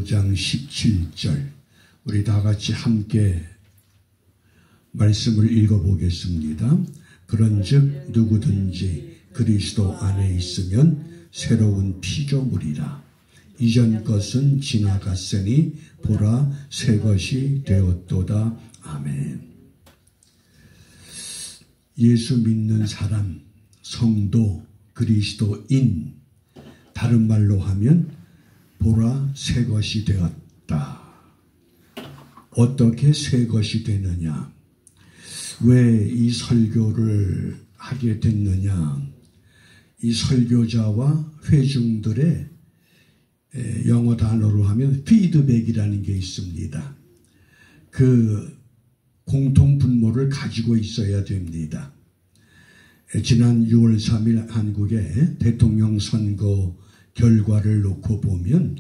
5장 17절 우리 다 같이 함께 말씀을 읽어보겠습니다. 그런즉 누구든지 그리스도 안에 있으면 새로운 피조물이라. 이전 것은 지나갔으니 보라 새 것이 되었도다. 아멘. 예수 믿는 사람, 성도, 그리스도인, 다른 말로 하면 보라 새 것이 되었다. 어떻게 새 것이 되느냐? 왜 이 설교를 하게 됐느냐? 이 설교자와 회중들의 영어 단어로 하면 피드백이라는 게 있습니다. 그 공통 분모를 가지고 있어야 됩니다. 지난 6월 3일 한국의 대통령 선거 결과를 놓고 보면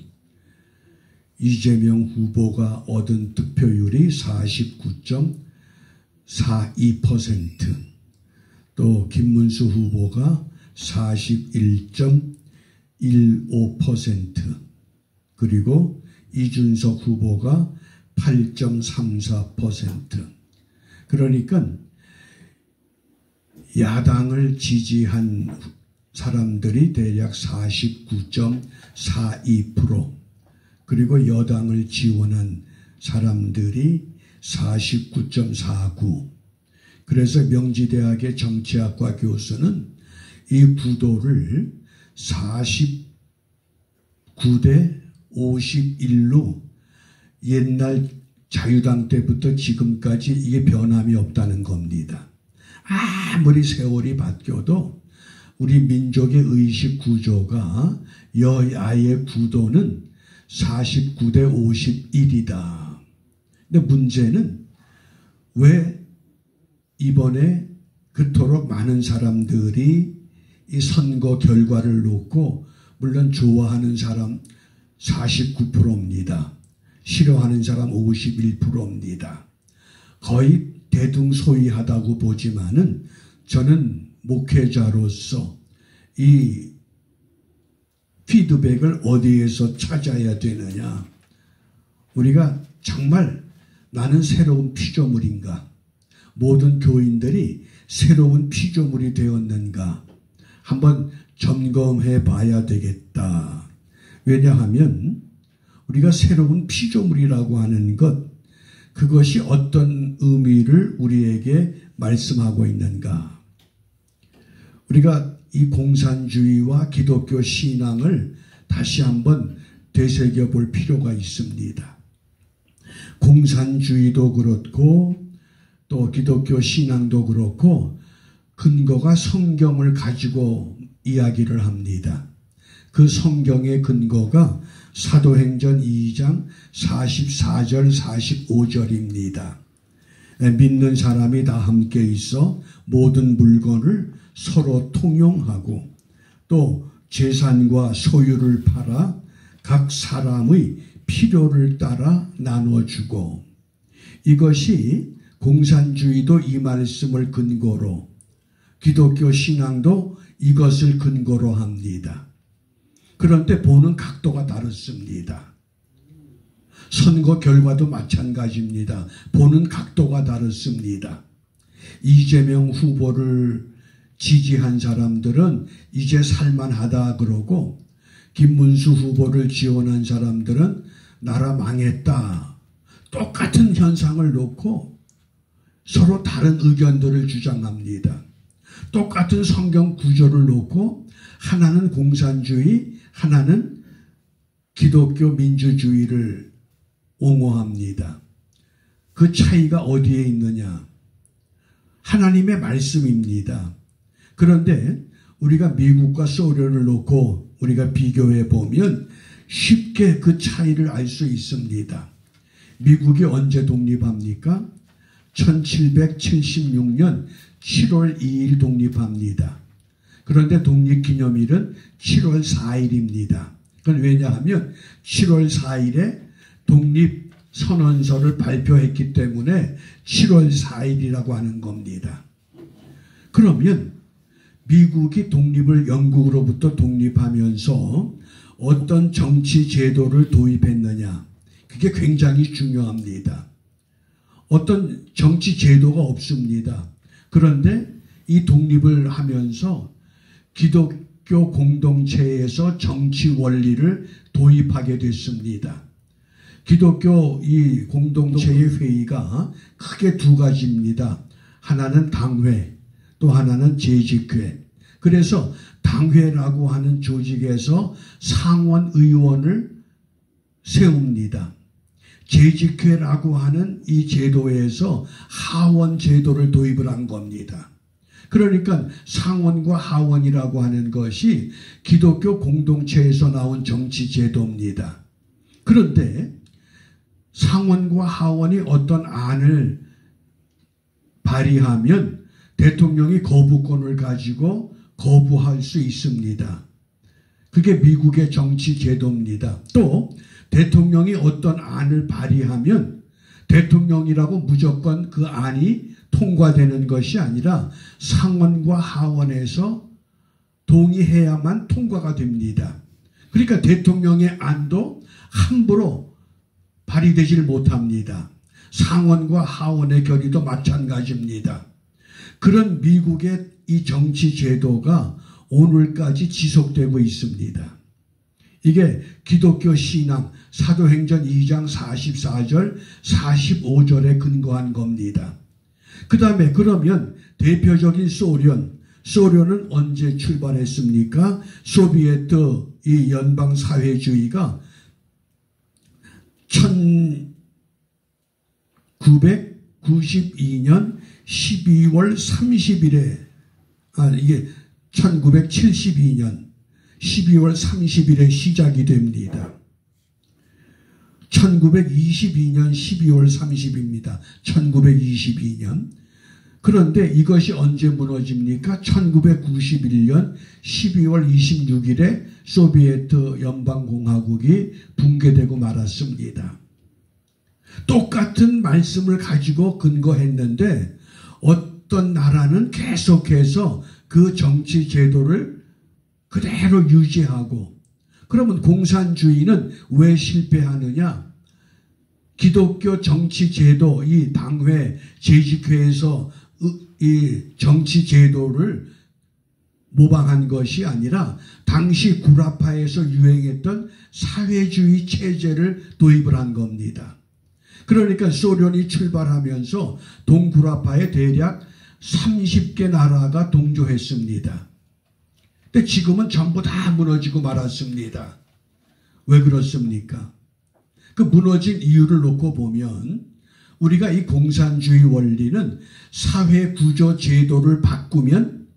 이재명 후보가 얻은 득표율이 49.42%, 또 김문수 후보가 41.15%, 그리고 이준석 후보가 8.34%. 그러니까 야당을 지지한 사람들이 대략 49.42%, 그리고 여당을 지원한 사람들이 49.49%. 그래서 명지대학의 정치학과 교수는 이 구도를 49대 51로 옛날 자유당 때부터 지금까지 이게 변함이 없다는 겁니다. 아무리 세월이 바뀌어도 우리 민족의 의식 구조가 여야의 구도는 49대 51이다. 근데 문제는 왜 이번에 그토록 많은 사람들이 이 선거 결과를 놓고, 물론 좋아하는 사람 49%입니다. 싫어하는 사람 51%입니다. 거의 대등소이하다고 보지만은 저는 목회자로서 이 피드백을 어디에서 찾아야 되느냐? 우리가 정말 나는 새로운 피조물인가? 모든 교인들이 새로운 피조물이 되었는가? 한번 점검해 봐야 되겠다. 왜냐하면 우리가 새로운 피조물이라고 하는 것, 그것이 어떤 의미를 우리에게 말씀하고 있는가? 우리가 이 공산주의와 기독교 신앙을 다시 한번 되새겨 볼 필요가 있습니다. 공산주의도 그렇고 또 기독교 신앙도 그렇고 근거가 성경을 가지고 이야기를 합니다. 그 성경의 근거가 사도행전 2장 44절 45절입니다. 믿는 사람이 다 함께 있어 모든 물건을 서로 통용하고 또 재산과 소유를 팔아 각 사람의 필요를 따라 나눠주고, 이것이 공산주의도 이 말씀을 근거로, 기독교 신앙도 이것을 근거로 합니다. 그런데 보는 각도가 다릅니다. 선거 결과도 마찬가지입니다. 보는 각도가 다릅니다. 이재명 후보를 지지한 사람들은 이제 살만하다 그러고, 김문수 후보를 지원한 사람들은 나라 망했다. 똑같은 현상을 놓고 서로 다른 의견들을 주장합니다. 똑같은 성경 구조를 놓고 하나는 공산주의, 하나는 기독교 민주주의를 옹호합니다. 그 차이가 어디에 있느냐? 하나님의 말씀입니다. 그런데 우리가 미국과 소련을 놓고 우리가 비교해 보면 쉽게 그 차이를 알 수 있습니다. 미국이 언제 독립합니까? 1776년 7월 2일 독립합니다. 그런데 독립기념일은 7월 4일입니다. 그건 왜냐하면 7월 4일에 독립선언서를 발표했기 때문에 7월 4일이라고 하는 겁니다. 그러면 미국이 독립을 영국으로부터 독립하면서 어떤 정치 제도를 도입했느냐. 그게 굉장히 중요합니다. 어떤 정치 제도가 없습니다. 그런데 이 독립을 하면서 기독교 공동체에서 정치 원리를 도입하게 됐습니다. 기독교 이 공동체의 회의가 크게 두 가지입니다. 하나는 당회, 또 하나는 재직회. 그래서 당회라고 하는 조직에서 상원 의원을 세웁니다. 재직회라고 하는 이 제도에서 하원 제도를 도입을 한 겁니다. 그러니까 상원과 하원이라고 하는 것이 기독교 공동체에서 나온 정치 제도입니다. 그런데 상원과 하원이 어떤 안을 발의하면 대통령이 거부권을 가지고 거부할 수 있습니다. 그게 미국의 정치 제도입니다. 또 대통령이 어떤 안을 발의하면 대통령이라고 무조건 그 안이 통과되는 것이 아니라 상원과 하원에서 동의해야만 통과가 됩니다. 그러니까 대통령의 안도 함부로 발의되질 못합니다. 상원과 하원의 결의도 마찬가지입니다. 그런 미국의 이 정치 제도가 오늘까지 지속되고 있습니다. 이게 기독교 신앙 사도행전 2장 44절 45절에 근거한 겁니다. 그 다음에 그러면 대표적인 소련은 언제 출발했습니까? 소비에트 이 연방사회주의가 1992년 12월 30일에 이게 1972년 12월 30일에 시작이 됩니다. 1922년 12월 30일입니다. 1922년. 그런데 이것이 언제 무너집니까? 1991년 12월 26일에 소비에트 연방공화국이 붕괴되고 말았습니다. 똑같은 말씀을 가지고 근거했는데 어떤 나라는 계속해서 그 정치 제도를 그대로 유지하고, 그러면 공산주의는 왜 실패하느냐? 기독교 정치 제도, 이 당회, 재직회에서 이 정치 제도를 모방한 것이 아니라 당시 구라파에서 유행했던 사회주의 체제를 도입을 한 겁니다. 그러니까 소련이 출발하면서 동구라파에 대략 30개 나라가 동조했습니다. 근데 지금은 전부 다 무너지고 말았습니다. 왜 그렇습니까? 그 무너진 이유를 놓고 보면 우리가 이 공산주의 원리는 사회 구조 제도를 바꾸면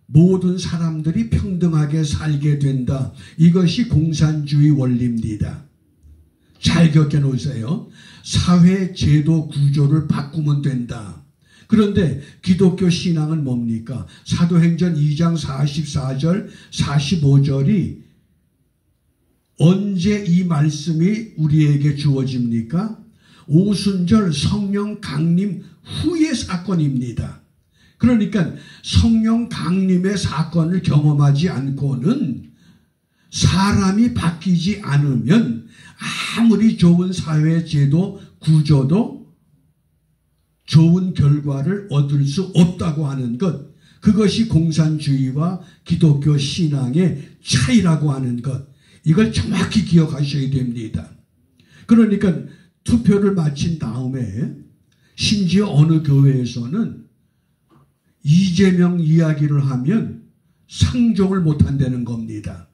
모든 사람들이 평등하게 살게 된다. 이것이 공산주의 원리입니다. 잘 겪어 놓으세요. 사회 제도 구조를 바꾸면 된다. 그런데 기독교 신앙은 뭡니까? 사도행전 2장 44절, 45절이 언제 이 말씀이 우리에게 주어집니까? 오순절 성령 강림 후의 사건입니다. 그러니까 성령 강림의 사건을 경험하지 않고는 사람이 바뀌지 않으면 아무리 좋은 사회 제도 구조도 좋은 결과를 얻을 수 없다고 하는 것, 그것이 공산주의와 기독교 신앙의 차이라고 하는 것, 이걸 정확히 기억하셔야 됩니다. 그러니까 투표를 마친 다음에 심지어 어느 교회에서는 이재명 이야기를 하면 상종을 못한다는 겁니다.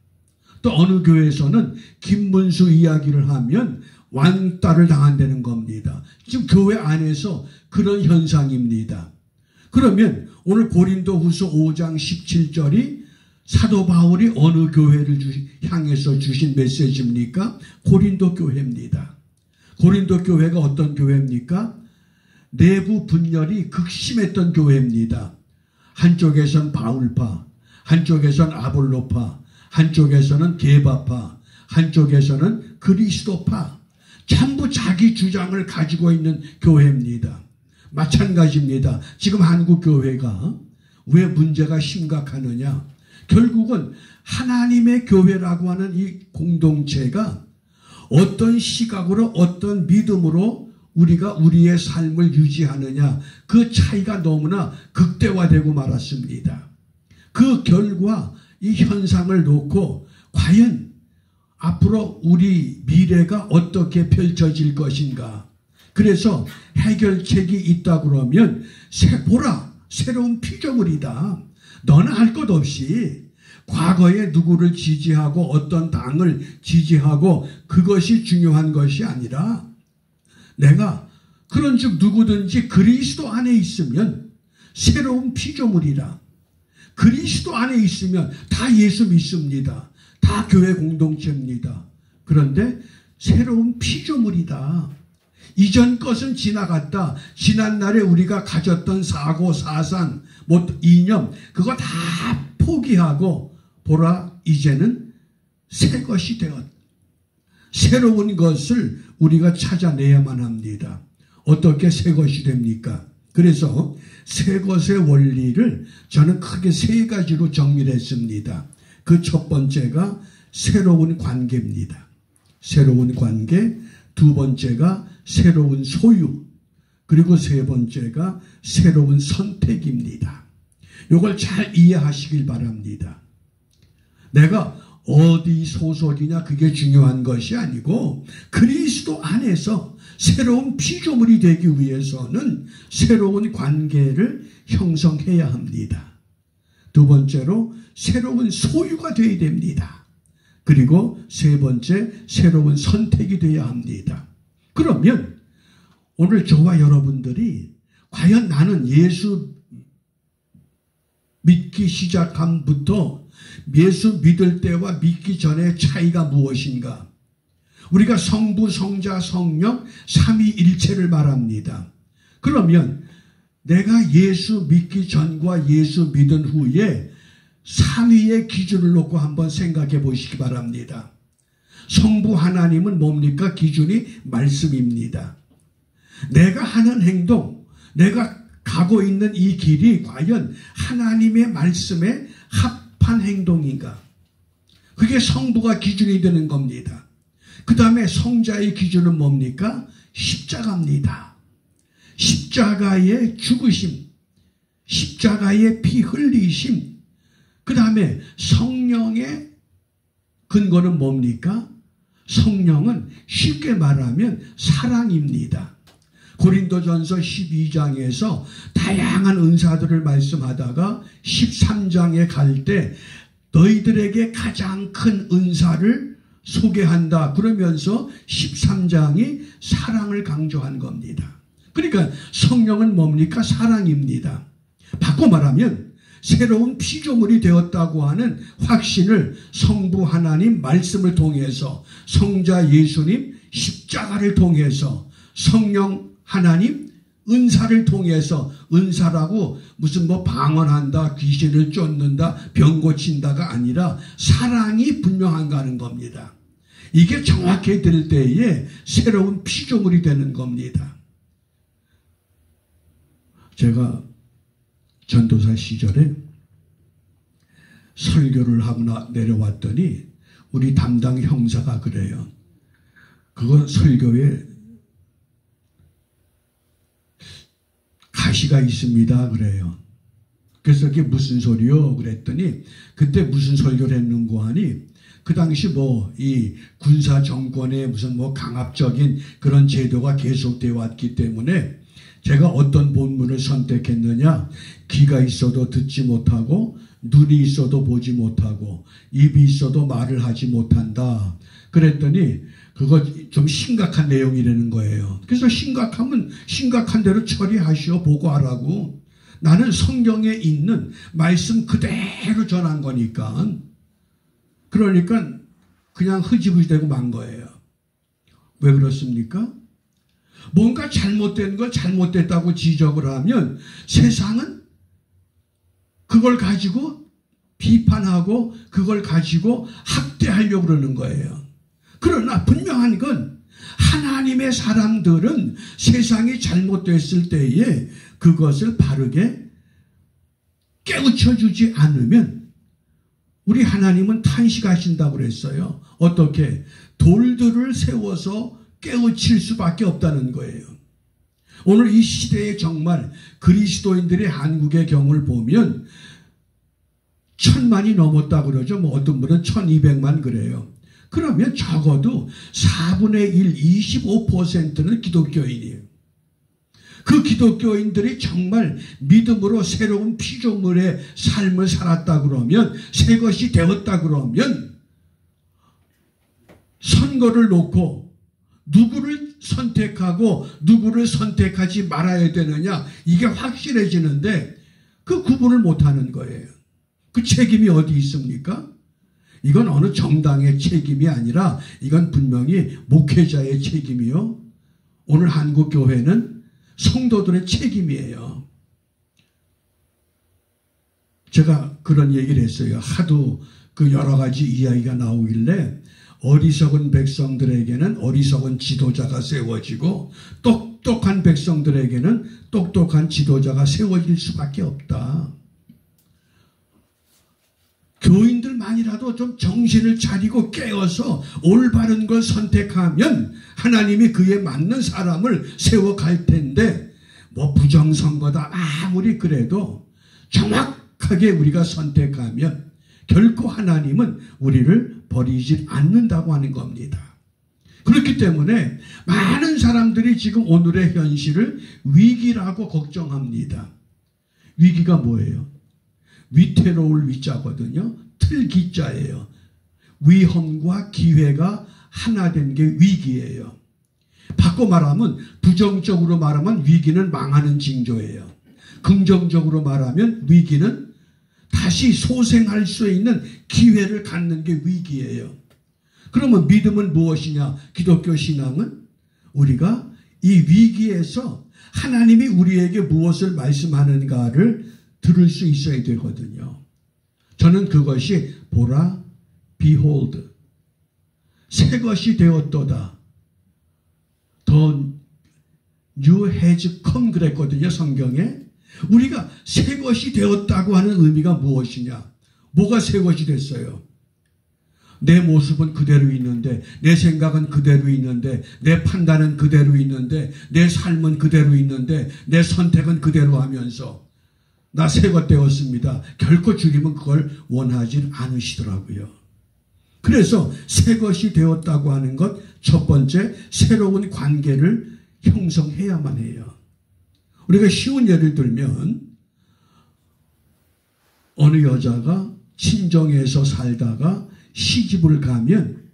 또 어느 교회에서는 김문수 이야기를 하면 왕따를 당한다는 겁니다. 지금 교회 안에서 그런 현상입니다. 그러면 오늘 고린도후서 5장 17절이 사도 바울이 어느 교회를 향해서 주신 메시지입니까? 고린도 교회입니다. 고린도 교회가 어떤 교회입니까? 내부 분열이 극심했던 교회입니다. 한쪽에선 바울파, 한쪽에선 아볼로파, 한쪽에서는 게바파, 한쪽에서는 그리스도파, 전부 자기 주장을 가지고 있는 교회입니다. 마찬가지입니다. 지금 한국 교회가 왜 문제가 심각하느냐? 결국은 하나님의 교회라고 하는 이 공동체가 어떤 시각으로 어떤 믿음으로 우리가 우리의 삶을 유지하느냐, 그 차이가 너무나 극대화되고 말았습니다. 그 결과 이 현상을 놓고 과연 앞으로 우리 미래가 어떻게 펼쳐질 것인가. 그래서 해결책이 있다 그러면 보라, 새로운 피조물이다. 너는 할 것 없이 과거에 누구를 지지하고 어떤 당을 지지하고 그것이 중요한 것이 아니라 내가 그런즉 누구든지 그리스도 안에 있으면 새로운 피조물이라. 그리스도 안에 있으면 다 예수 믿습니다. 다 교회 공동체입니다. 그런데 새로운 피조물이다. 이전 것은 지나갔다. 지난날에 우리가 가졌던 사고, 사상, 이념 그거 다 포기하고 보라, 이제는 새 것이 되었다. 새로운 것을 우리가 찾아내야만 합니다. 어떻게 새 것이 됩니까? 그래서 새 것의 원리를 저는 크게 세 가지로 정리를 했습니다. 그 첫 번째가 새로운 관계입니다. 새로운 관계, 두 번째가 새로운 소유, 그리고 세 번째가 새로운 선택입니다. 이걸 잘 이해하시길 바랍니다. 내가 어디 소속이냐 그게 중요한 것이 아니고 그리스도 안에서 새로운 피조물이 되기 위해서는 새로운 관계를 형성해야 합니다. 두 번째로 새로운 소유가 되어야 됩니다. 그리고 세 번째 새로운 선택이 되어야 합니다. 그러면 오늘 저와 여러분들이 과연 나는 예수 믿기 시작함부터 예수 믿을 때와 믿기 전의 차이가 무엇인가? 우리가 성부, 성자, 성령 삼위일체를 말합니다. 그러면 내가 예수 믿기 전과 예수 믿은 후에 삼위의 기준을 놓고 한번 생각해 보시기 바랍니다. 성부 하나님은 뭡니까? 기준이 말씀입니다. 내가 하는 행동, 내가 가고 있는 이 길이 과연 하나님의 말씀에 합한 행동인가? 그게 성부가 기준이 되는 겁니다. 그 다음에 성자의 기준은 뭡니까? 십자가입니다. 십자가의 죽으심, 십자가의 피 흘리심, 그 다음에 성령의 근거는 뭡니까? 성령은 쉽게 말하면 사랑입니다. 고린도전서 12장에서 다양한 은사들을 말씀하다가 13장에 갈 때 너희들에게 가장 큰 은사를 소개한다 그러면서 13장이 사랑을 강조한 겁니다. 그러니까 성령은 뭡니까? 사랑입니다. 바꿔 말하면 새로운 피조물이 되었다고 하는 확신을 성부 하나님 말씀을 통해서, 성자 예수님 십자가를 통해서, 성령 하나님 은사를 통해서, 은사라고 무슨 방언한다, 귀신을 쫓는다, 병 고친다가 아니라 사랑이 분명한가 하는 겁니다. 이게 정확히 될 때에 새로운 피조물이 되는 겁니다. 제가 전도사 시절에 설교를 하고 내려왔더니 우리 담당 형사가 그래요. 그거 설교에 가시가 있습니다 그래요. 그래서 그게 무슨 소리요? 그랬더니 그때 무슨 설교를 했는고 하니 그 당시 이 군사 정권의 무슨 강압적인 그런 제도가 계속되어 왔기 때문에 제가 어떤 본문을 선택했느냐? 귀가 있어도 듣지 못하고 눈이 있어도 보지 못하고 입이 있어도 말을 하지 못한다. 그랬더니 그거 좀 심각한 내용이라는 거예요. 그래서 심각하면 심각한 대로 처리하시오, 보고하라고. 나는 성경에 있는 말씀 그대로 전한 거니까. 그러니까 그냥 흐지부지되고 만 거예요. 왜 그렇습니까? 뭔가 잘못된 걸 잘못됐다고 지적을 하면 세상은 그걸 가지고 비판하고 그걸 가지고 학대하려고 그러는 거예요. 그러나 분명한 건 하나님의 사람들은 세상이 잘못됐을 때에 그것을 바르게 깨우쳐주지 않으면 우리 하나님은 탄식하신다고 그랬어요. 어떻게? 돌들을 세워서 깨우칠 수밖에 없다는 거예요. 오늘 이 시대에 정말 그리스도인들이 한국의 경우를 보면 1000만이 넘었다 그러죠. 뭐 어떤 분은 1200만 그래요. 그러면 적어도 4분의 1, 25%는 기독교인이에요. 그 기독교인들이 정말 믿음으로 새로운 피조물의 삶을 살았다 그러면, 새 것이 되었다 그러면, 선거를 놓고 누구를 선택하고 누구를 선택하지 말아야 되느냐, 이게 확실해지는데 그 구분을 못하는 거예요. 그 책임이 어디 있습니까? 이건 어느 정당의 책임이 아니라 이건 분명히 목회자의 책임이요. 오늘 한국교회는 성도들의 책임이에요. 제가 그런 얘기를 했어요. 하도 그 여러 가지 이야기가 나오길래 어리석은 백성들에게는 어리석은 지도자가 세워지고 똑똑한 백성들에게는 똑똑한 지도자가 세워질 수밖에 없다. 교인들만이라도 좀 정신을 차리고 깨어서 올바른 걸 선택하면 하나님이 그에 맞는 사람을 세워갈 텐데, 뭐 부정선거다 아무리 그래도 정확하게 우리가 선택하면 결코 하나님은 우리를 버리지 않는다고 하는 겁니다. 그렇기 때문에 많은 사람들이 지금 오늘의 현실을 위기라고 걱정합니다. 위기가 뭐예요? 위태로울 위자거든요. 틀기자예요. 위험과 기회가 하나 된 게 위기예요. 바꿔 말하면, 부정적으로 말하면 위기는 망하는 징조예요. 긍정적으로 말하면 위기는 다시 소생할 수 있는 기회를 갖는 게 위기예요. 그러면 믿음은 무엇이냐? 기독교 신앙은 우리가 이 위기에서 하나님이 우리에게 무엇을 말씀하는가를 들을 수 있어야 되거든요. 저는 그것이 보라, behold, 새 것이 되었도다. The new has come 그랬거든요, 성경에. 우리가 새 것이 되었다고 하는 의미가 무엇이냐? 뭐가 새 것이 됐어요? 내 모습은 그대로 있는데, 내 생각은 그대로 있는데, 내 판단은 그대로 있는데, 내 삶은 그대로 있는데, 내 선택은 그대로 하면서 나 새 것 되었습니다. 결코 주님은 그걸 원하지 않으시더라고요. 그래서 새 것이 되었다고 하는 것, 첫 번째, 새로운 관계를 형성해야만 해요. 우리가 쉬운 예를 들면, 어느 여자가 친정에서 살다가 시집을 가면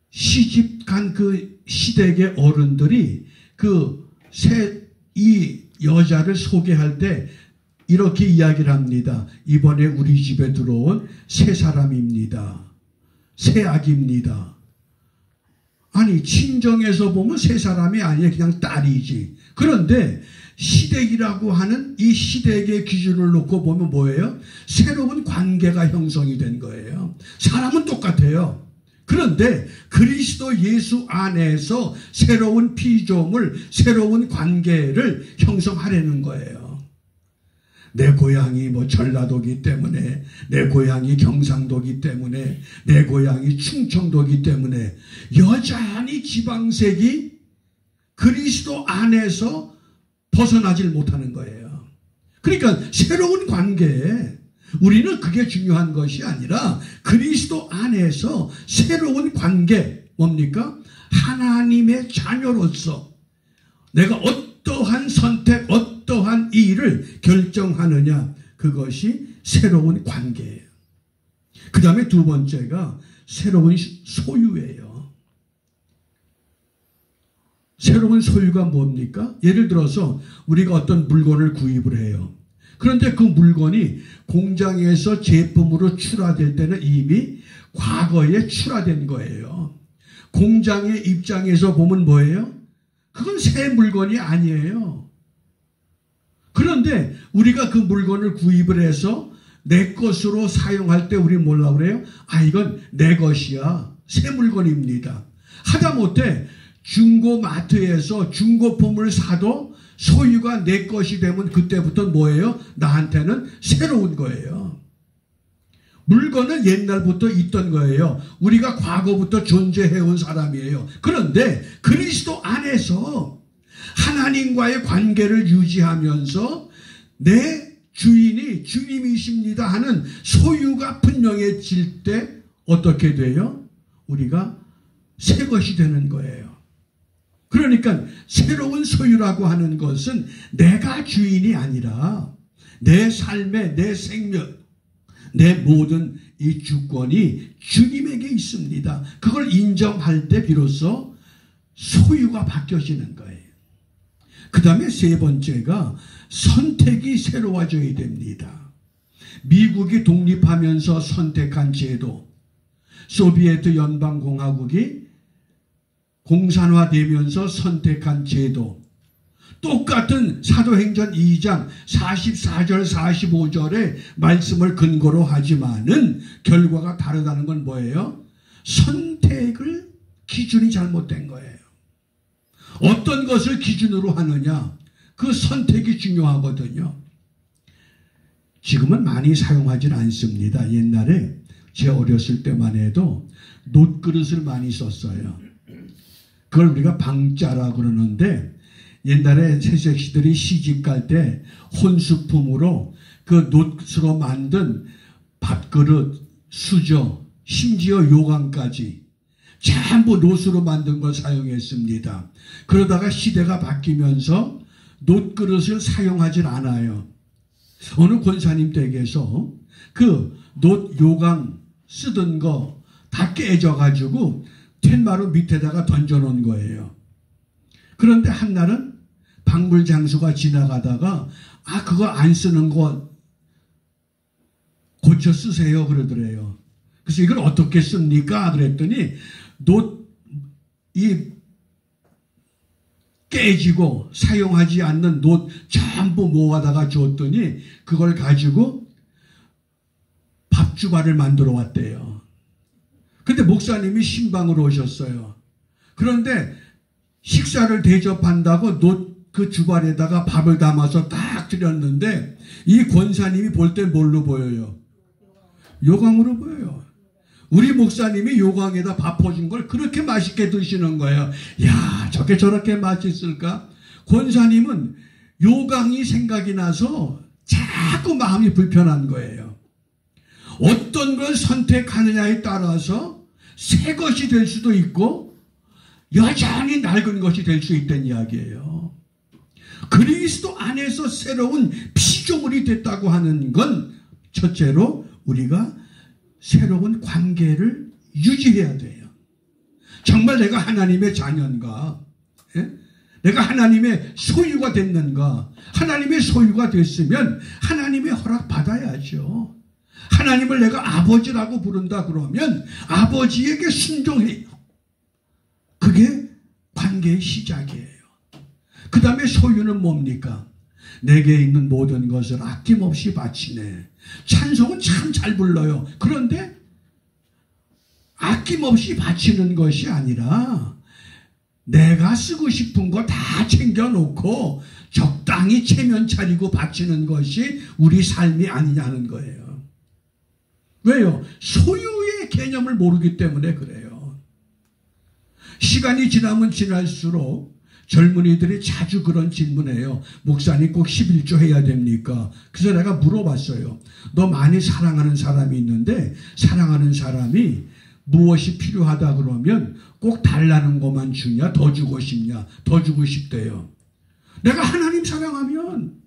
시집 간 그 시댁의 어른들이 이 여자를 소개할 때 이렇게 이야기를 합니다. 이번에 우리 집에 들어온 새 사람입니다. 새 아기입니다. 아니, 친정에서 보면 새 사람이 아니에요. 그냥 딸이지. 그런데 시댁이라고 하는 이 시댁의 기준을 놓고 보면 뭐예요? 새로운 관계가 형성이 된 거예요. 사람은 똑같아요. 그런데 그리스도 예수 안에서 새로운 피조물, 새로운 관계를 형성하려는 거예요. 내 고향이 뭐 전라도기 때문에, 내 고향이 경상도기 때문에, 내 고향이 충청도기 때문에 여전히 지방색이 그리스도 안에서 벗어나질 못하는 거예요. 그러니까 새로운 관계에 우리는 그게 중요한 것이 아니라 그리스도 안에서 새로운 관계, 뭡니까? 하나님의 자녀로서 내가 어떠한 선택, 어떠한 일을 결정하느냐, 그것이 새로운 관계예요. 그 다음에 두 번째가 새로운 소유예요. 새로운 소유가 뭡니까? 예를 들어서 우리가 어떤 물건을 구입을 해요. 그런데 그 물건이 공장에서 제품으로 출하될 때는 이미 과거에 출하된 거예요. 공장의 입장에서 보면 뭐예요? 그건 새 물건이 아니에요. 그런데 우리가 그 물건을 구입을 해서 내 것으로 사용할 때 우리 뭐라고 그래요? 아, 이건 내 것이야. 새 물건입니다. 하다못해 중고마트에서 중고품을 사도 소유가 내 것이 되면 그때부터 뭐예요? 나한테는 새로운 거예요. 물건은 옛날부터 있던 거예요. 우리가 과거부터 존재해온 사람이에요. 그런데 그리스도 안에서 하나님과의 관계를 유지하면서 내 주인이 주님이십니다 하는 소유가 분명해질 때 어떻게 돼요? 우리가 새 것이 되는 거예요. 그러니까 새로운 소유라고 하는 것은 내가 주인이 아니라 내 삶의, 내 생명, 내 모든 이 주권이 주님에게 있습니다. 그걸 인정할 때 비로소 소유가 바뀌어지는 거예요. 그 다음에 세 번째가 선택이 새로워져야 됩니다. 미국이 독립하면서 선택한 제도, 소비에트 연방공화국이 공산화되면서 선택한 제도, 똑같은 사도행전 2장 44절 45절의 말씀을 근거로 하지만은 결과가 다르다는 건 뭐예요? 선택을 기준이 잘못된 거예요. 어떤 것을 기준으로 하느냐, 그 선택이 중요하거든요. 지금은 많이 사용하지는 않습니다. 옛날에 제 어렸을 때만 해도 놋그릇을 많이 썼어요. 그걸 우리가 방자라고 그러는데, 옛날에 새색시들이 시집 갈 때 혼수품으로 그 놋으로 만든 밥그릇, 수저, 심지어 요강까지 전부 놋으로 만든 걸 사용했습니다. 그러다가 시대가 바뀌면서 놋그릇을 사용하진 않아요. 어느 권사님 댁에서 그 놋 요강 쓰던 거 다 깨져가지고 텐마루 밑에다가 던져놓은 거예요. 그런데 한날은 박물장수가 지나가다가 그거 안 쓰는 거 고쳐 쓰세요 그러더래요. 그래서 이걸 어떻게 씁니까? 그랬더니 놋이 깨지고 사용하지 않는 놋 전부 모아다가 줬더니 그걸 가지고 밥주발을 만들어 왔대요. 근데 목사님이 신방으로 오셨어요. 그런데 식사를 대접한다고 놋 그 주발에다가 밥을 담아서 딱 드렸는데 이 권사님이 볼 때 뭘로 보여요? 요강으로 보여요. 우리 목사님이 요강에다 밥 퍼준 걸 그렇게 맛있게 드시는 거예요. 야, 저렇게 맛있을까? 권사님은 요강이 생각이 나서 자꾸 마음이 불편한 거예요. 어떤 걸 선택하느냐에 따라서 새 것이 될 수도 있고 여전히 낡은 것이 될 수 있다는 이야기예요. 그리스도 안에서 새로운 피조물이 됐다고 하는 건 첫째로 우리가 새로운 관계를 유지해야 돼요. 정말 내가 하나님의 자녀인가? 내가 하나님의 소유가 됐는가? 하나님의 소유가 됐으면 하나님의 허락 받아야죠. 하나님을 내가 아버지라고 부른다 그러면 아버지에게 순종해요. 그게 관계의 시작이에요. 그 다음에 소유는 뭡니까? 내게 있는 모든 것을 아낌없이 바치네. 찬송은 참 잘 불러요. 그런데 아낌없이 바치는 것이 아니라 내가 쓰고 싶은 거 다 챙겨놓고 적당히 체면 차리고 바치는 것이 우리 삶이 아니냐는 거예요. 왜요? 소유의 개념을 모르기 때문에 그래요. 시간이 지나면 지날수록 젊은이들이 자주 그런 질문해요. 목사님 꼭 11조 해야 됩니까? 그래서 내가 물어봤어요. 너 많이 사랑하는 사람이 있는데 사랑하는 사람이 무엇이 필요하다 그러면 꼭 달라는 것만 주냐? 더 주고 싶냐? 더 주고 싶대요. 내가 하나님 사랑하면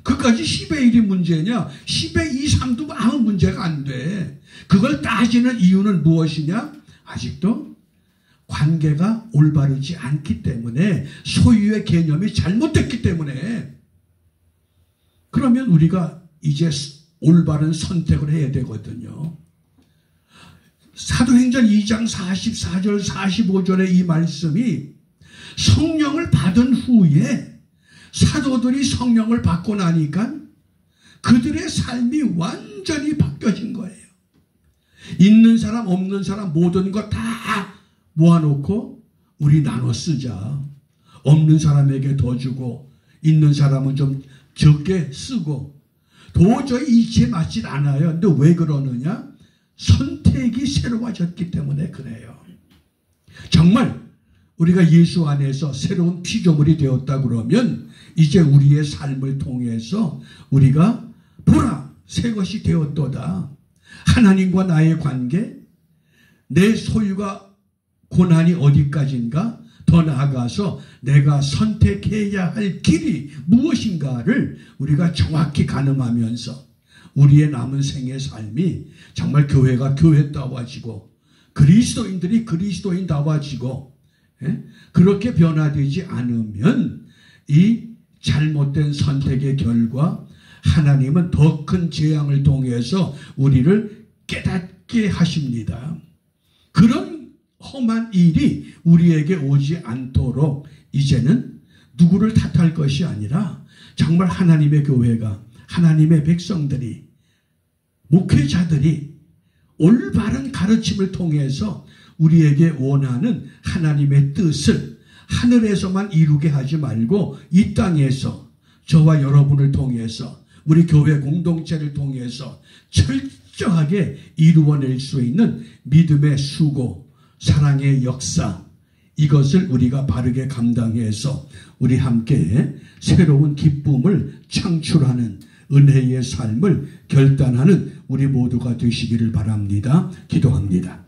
그까지 10의 1이 문제냐? 10의 2, 3도 아무 문제가 안 돼. 그걸 따지는 이유는 무엇이냐? 아직도 관계가 올바르지 않기 때문에, 소유의 개념이 잘못됐기 때문에. 그러면 우리가 이제 올바른 선택을 해야 되거든요. 사도행전 2장 44절 45절의 이 말씀이 성령을 받은 후에 사도들이 성령을 받고 나니까 그들의 삶이 완전히 바뀌어진 거예요. 있는 사람 없는 사람 모든 거 다 모아놓고 우리 나눠 쓰자. 없는 사람에게 더 주고 있는 사람은 좀 적게 쓰고 도저히 이치에 맞질 않아요. 근데 왜 그러느냐? 선택이 새로워졌기 때문에 그래요. 정말 우리가 예수 안에서 새로운 피조물이 되었다 그러면 이제 우리의 삶을 통해서 우리가 보라 새 것이 되었도다. 하나님과 나의 관계, 내 소유가 고난이 어디까지인가, 더 나아가서 내가 선택해야 할 길이 무엇인가를 우리가 정확히 가늠하면서 우리의 남은 생의 삶이 정말 교회가 교회다워지고 그리스도인들이 그리스도인다워지고 그렇게 변화되지 않으면 이 잘못된 선택의 결과 하나님은 더 큰 재앙을 통해서 우리를 깨닫게 하십니다. 그런 험한 일이 우리에게 오지 않도록 이제는 누구를 탓할 것이 아니라 정말 하나님의 교회가, 하나님의 백성들이, 목회자들이 올바른 가르침을 통해서 우리에게 원하는 하나님의 뜻을 하늘에서만 이루게 하지 말고 이 땅에서 저와 여러분을 통해서 우리 교회 공동체를 통해서 철저하게 이루어낼 수 있는 믿음의 수고, 사랑의 역사, 이것을 우리가 바르게 감당해서 우리 함께 새로운 기쁨을 창출하는 은혜의 삶을 결단하는 우리 모두가 되시기를 바랍니다. 기도합니다.